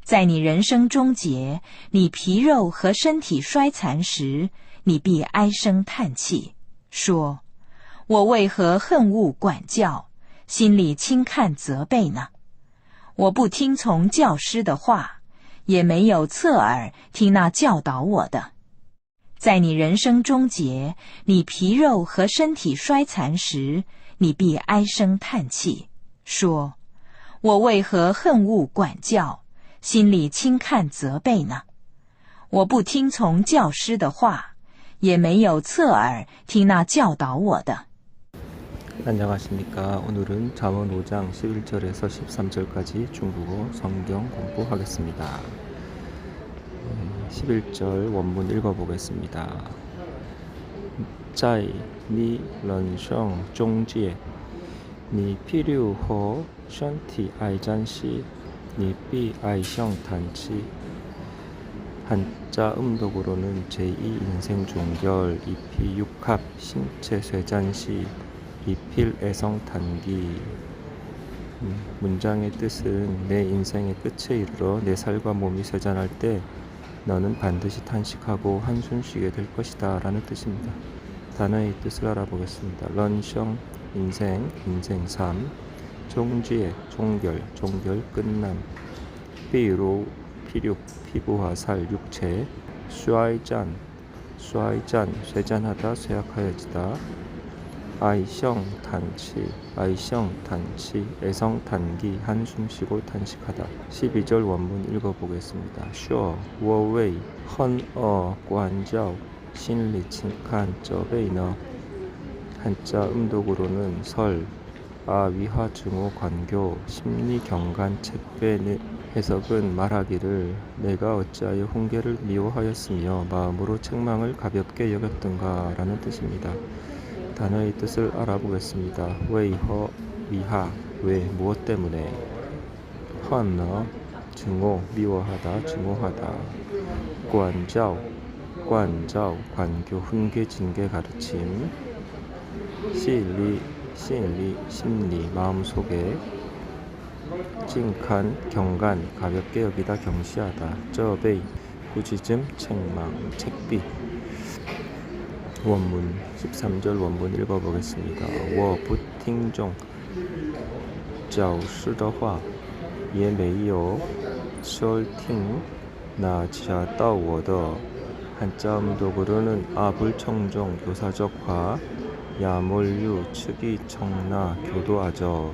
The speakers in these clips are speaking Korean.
在你人生终结，你皮肉和身体衰残时，你必唉声叹气，说：我为何恨恶管教，心里轻看责备呢？我不听从教师的话，也没有侧耳听那教导我的。在你人生终结，你皮肉和身体衰残时，你必唉声叹气，说：我为何恨恶管教，心里轻看责备呢？我不听从教师的话，也没有侧耳听那教导我的。 안녕하십니까. 오늘은 잠언 5장 11절에서 13절까지 중국어 성경 공부하겠습니다. 11절 원문 읽어보겠습니다. 在你人生中间，你皮肉和身体哀战时，你必唉声叹气。 한자 음독으로는 제2 인생 종결 잎이 육합 신체 쇠잔시 이필 애성탄기. 문장의 뜻은 내 인생의 끝에 이르러 내 살과 몸이 쇠잔할 때 너는 반드시 탄식하고 한숨 쉬게 될 것이다 라는 뜻입니다. 단어의 뜻을 알아보겠습니다. 런성 인생, 인생 삶. 종지에 종결, 종결 끝남. 비로 피륙, 피부와 살, 육체. 쇠잔, 쇠잔, 쇠잔하다, 쇠약하여지다. 아이성 탄치, 아이성 탄치, 애성 탄기, 한숨 쉬고 탄식하다. 12절 원문 읽어보겠습니다. 쇼, 워웨이, 헌어, 관자오, 신리, 칭칸, 저베이너. 한자 음독으로는 설, 위하, 증오, 관교, 심리, 경간, 책배. 해석은 말하기를 내가 어찌하여 훈계를 미워하였으며 마음으로 책망을 가볍게 여겼던가 라는 뜻입니다. 단어의 뜻을 알아보겠습니다. 웨이허, 위하, 왜, 무엇 때문에. 헌너, 증오, 미워하다, 증오하다. 관자오, 관자오, 관교, 훈계, 징계, 가르침. 시리, 시리, 심리, 마음속에. 찡칸, 경간, 가볍게 여기다, 경시하다. 저베이, 꾸짖음, 책망, 책비. 원문 13절 원문 읽어보겠습니다. 我不听从教师的话，也没有收听那教导我的。 한자 음독으로는 불청종, 교사적화, 야몰유, 측이, 청나, 교도하죠.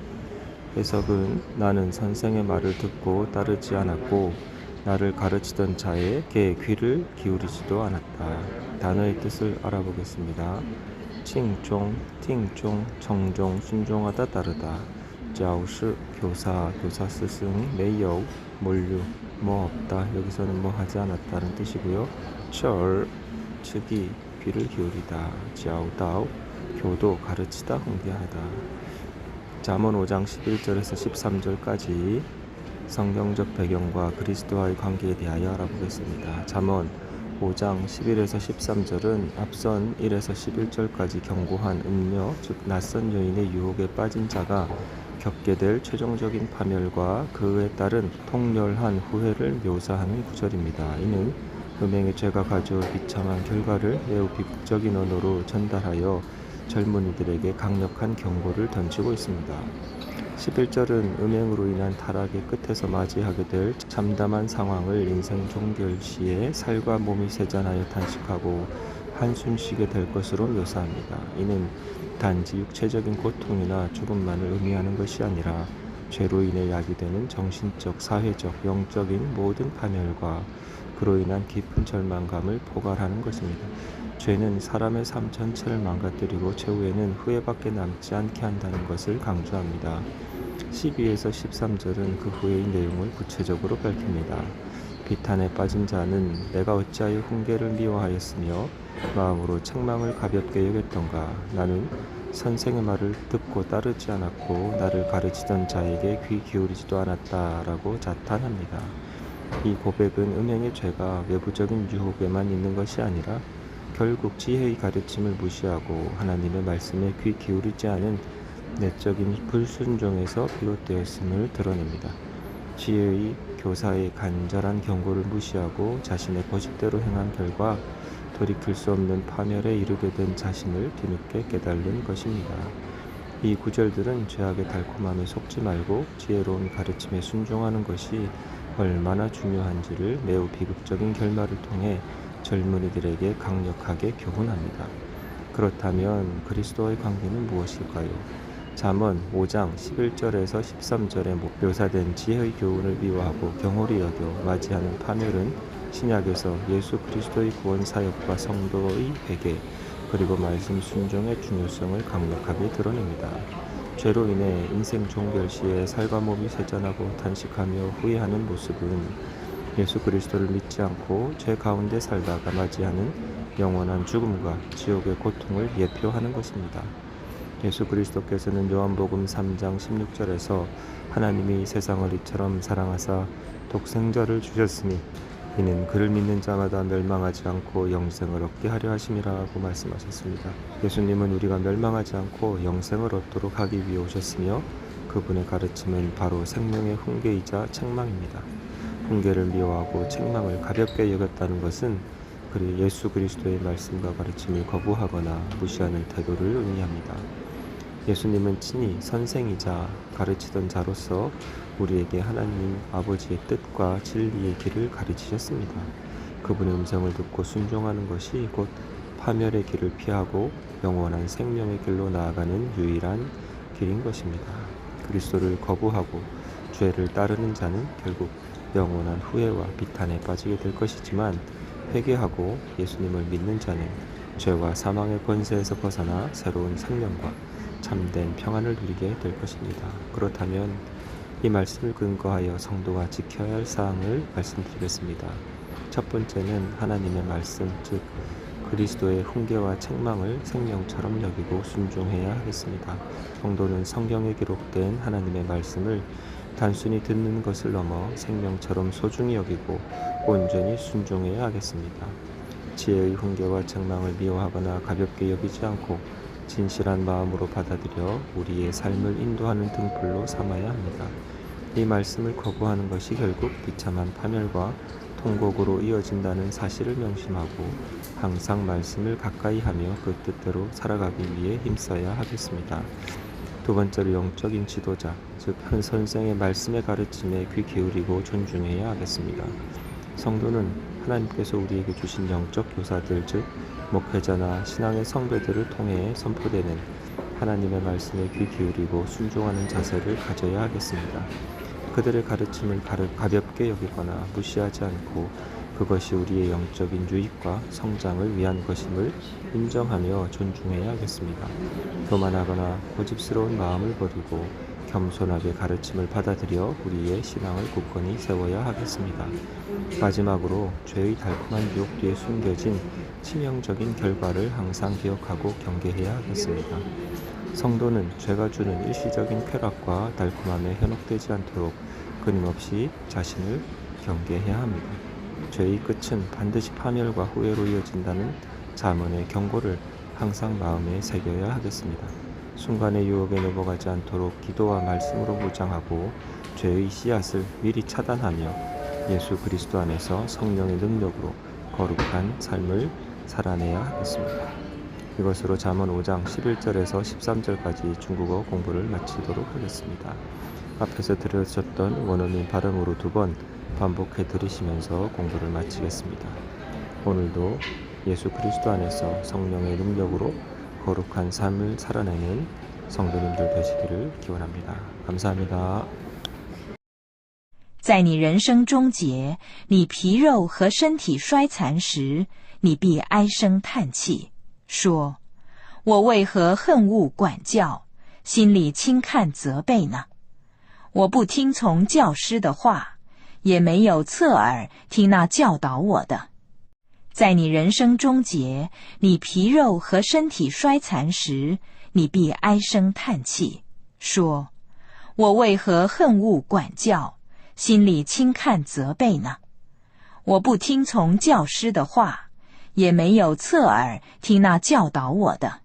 해석은 나는 선생의 말을 듣고 따르지 않았고 나를 가르치던 자에게 귀를 기울이지도 않았다. 단어의 뜻을 알아보겠습니다. 칭종, 팅종, 청종, 순종하다, 따르다. 자우스, 교사, 교사 스승. 메이오, 몰류, 뭐 없다. 여기서는 뭐 하지 않았다는 뜻이고요. 철, 즉이, 귀를 기울이다. 자우다오, 교도, 가르치다, 훈계하다. 잠언 5장 11절에서 13절까지 성경적 배경과 그리스도와의 관계에 대하여 알아보겠습니다. 잠언 5장 11에서 13절은 앞선 1에서 11절까지 경고한 음녀, 즉 낯선 여인의 유혹에 빠진 자가 겪게 될 최종적인 파멸과 그에 따른 통렬한 후회를 묘사하는 구절입니다. 이는 음행의 죄가 가져올 비참한 결과를 매우 비극적인 언어로 전달하여 젊은이들에게 강력한 경고를 던지고 있습니다. 11절은 음행으로 인한 타락의 끝에서 맞이하게 될 참담한 상황을 인생 종결 시에 살과 몸이 쇠잔하여 탄식하고 한숨 쉬게 될 것으로 묘사합니다. 이는 단지 육체적인 고통이나 죽음만을 의미하는 것이 아니라 죄로 인해 야기되는 정신적, 사회적, 영적인 모든 파멸과 그로 인한 깊은 절망감을 포괄하는 것입니다. 죄는 사람의 삶 전체를 망가뜨리고 최후에는 후회밖에 남지 않게 한다는 것을 강조합니다. 12에서 13절은 그 후의 내용을 구체적으로 밝힙니다. 비탄에 빠진 자는 내가 어찌하여 훈계를 미워하였으며 마음으로 책망을 가볍게 여겼던가. 나는 선생의 말을 듣고 따르지 않았고 나를 가르치던 자에게 귀 기울이지도 않았다라고 자탄합니다. 이 고백은 음행의 죄가 외부적인 유혹에만 있는 것이 아니라 결국 지혜의 가르침을 무시하고 하나님의 말씀에 귀 기울이지 않은 내적인 불순종에서 비롯되었음을 드러냅니다. 지혜의 교사의 간절한 경고를 무시하고 자신의 고집대로 행한 결과 돌이킬 수 없는 파멸에 이르게 된 자신을 뒤늦게 깨달는 것입니다. 이 구절들은 죄악의 달콤함에 속지 말고 지혜로운 가르침에 순종하는 것이 얼마나 중요한지를 매우 비극적인 결말을 통해 젊은이들에게 강력하게 교훈합니다. 그렇다면 그리스도와의 관계는 무엇일까요? 잠언 5장 11절에서 13절에 묘사된 지혜의 교훈을 미워하고 경홀히 여겨 맞이하는 파멸은 신약에서 예수 그리스도의 구원 사역과 성도의 회개 그리고 말씀 순종의 중요성을 강력하게 드러냅니다. 죄로 인해 인생 종결 시에 살과 몸이 쇠잔하고 탄식하며 후회하는 모습은 예수 그리스도를 믿지 않고 죄 가운데 살다가 맞이하는 영원한 죽음과 지옥의 고통을 예표하는 것입니다. 예수 그리스도께서는 요한복음 3장 16절에서 하나님이 세상을 이처럼 사랑하사 독생자를 주셨으니 이는 그를 믿는 자마다 멸망하지 않고 영생을 얻게 하려 하심이라고 말씀하셨습니다. 예수님은 우리가 멸망하지 않고 영생을 얻도록 하기 위해 오셨으며 그분의 가르침은 바로 생명의 훈계이자 책망입니다. 훈계를 미워하고 책망을 가볍게 여겼다는 것은 예수 그리스도의 말씀과 가르침을 거부하거나 무시하는 태도를 의미합니다. 예수님은 친히 선생이자 가르치던 자로서 우리에게 하나님 아버지의 뜻과 진리의 길을 가르치셨습니다. 그분의 음성을 듣고 순종하는 것이 곧 파멸의 길을 피하고 영원한 생명의 길로 나아가는 유일한 길인 것입니다. 그리스도를 거부하고 죄를 따르는 자는 결국 영원한 후회와 비탄에 빠지게 될 것이지만 회개하고 예수님을 믿는 자는 죄와 사망의 권세에서 벗어나 새로운 생명과 참된 평안을 누리게 될 것입니다. 그렇다면 이 말씀을 근거하여 성도가 지켜야 할 사항을 말씀드리겠습니다. 첫 번째는 하나님의 말씀, 즉 그리스도의 훈계와 책망을 생명처럼 여기고 순종해야 하겠습니다. 성도는 성경에 기록된 하나님의 말씀을 단순히 듣는 것을 넘어 생명처럼 소중히 여기고 온전히 순종해야 하겠습니다. 지혜의 훈계와 책망을 미워하거나 가볍게 여기지 않고 진실한 마음으로 받아들여 우리의 삶을 인도하는 등불로 삼아야 합니다. 이 말씀을 거부하는 것이 결국 비참한 파멸과 통곡으로 이어진다는 사실을 명심하고 항상 말씀을 가까이 하며 그 뜻대로 살아가기 위해 힘써야 하겠습니다. 두 번째로 영적인 지도자, 즉 한 선생의 말씀의 가르침에 귀 기울이고 존중해야 하겠습니다. 성도는 하나님께서 우리에게 주신 영적 교사들, 즉 목회자나 신앙의 성도들을 통해 선포되는 하나님의 말씀에 귀 기울이고 순종하는 자세를 가져야 하겠습니다. 그들의 가르침을 가볍게 여기거나 무시하지 않고 그것이 우리의 영적인 유익과 성장을 위한 것임을 인정하며 존중해야 하겠습니다. 교만하거나 고집스러운 마음을 버리고 겸손하게 가르침을 받아들여 우리의 신앙을 굳건히 세워야 하겠습니다. 마지막으로 죄의 달콤한 유혹 뒤에 숨겨진 치명적인 결과를 항상 기억하고 경계해야 하겠습니다. 성도는 죄가 주는 일시적인 쾌락과 달콤함에 현혹되지 않도록 끊임없이 자신을 경계해야 합니다. 죄의 끝은 반드시 파멸과 후회로 이어진다는 잠언의 경고를 항상 마음에 새겨야 하겠습니다. 순간의 유혹에 넘어가지 않도록 기도와 말씀으로 무장하고 죄의 씨앗을 미리 차단하며 예수 그리스도 안에서 성령의 능력으로 거룩한 삶을 살아내야 하겠습니다. 이것으로 잠언 5장 11절에서 13절까지 중국어 공부를 마치도록 하겠습니다. 앞에서 들으셨던 원어민 발음으로 2번 반복해 들으시면서 공부를 마치겠습니다. 오늘도 예수 그리스도 안에서 성령의 능력으로 거룩한 삶을 살아내는 성도님들 되시기를 기원합니다. 감사합니다. 在你人生终结，你皮肉和身体衰残时，你必唉声叹气，说：“我为何恨恶管教，心里轻看责备呢？我不听从教师的话，也没有侧耳听那教导我的。”在你人生终结，你皮肉和身体衰残时，你必唉声叹气，说：“我为何恨恶管教，心里轻看责备呢？我不听从教师的话，也没有侧耳听那教导我的。”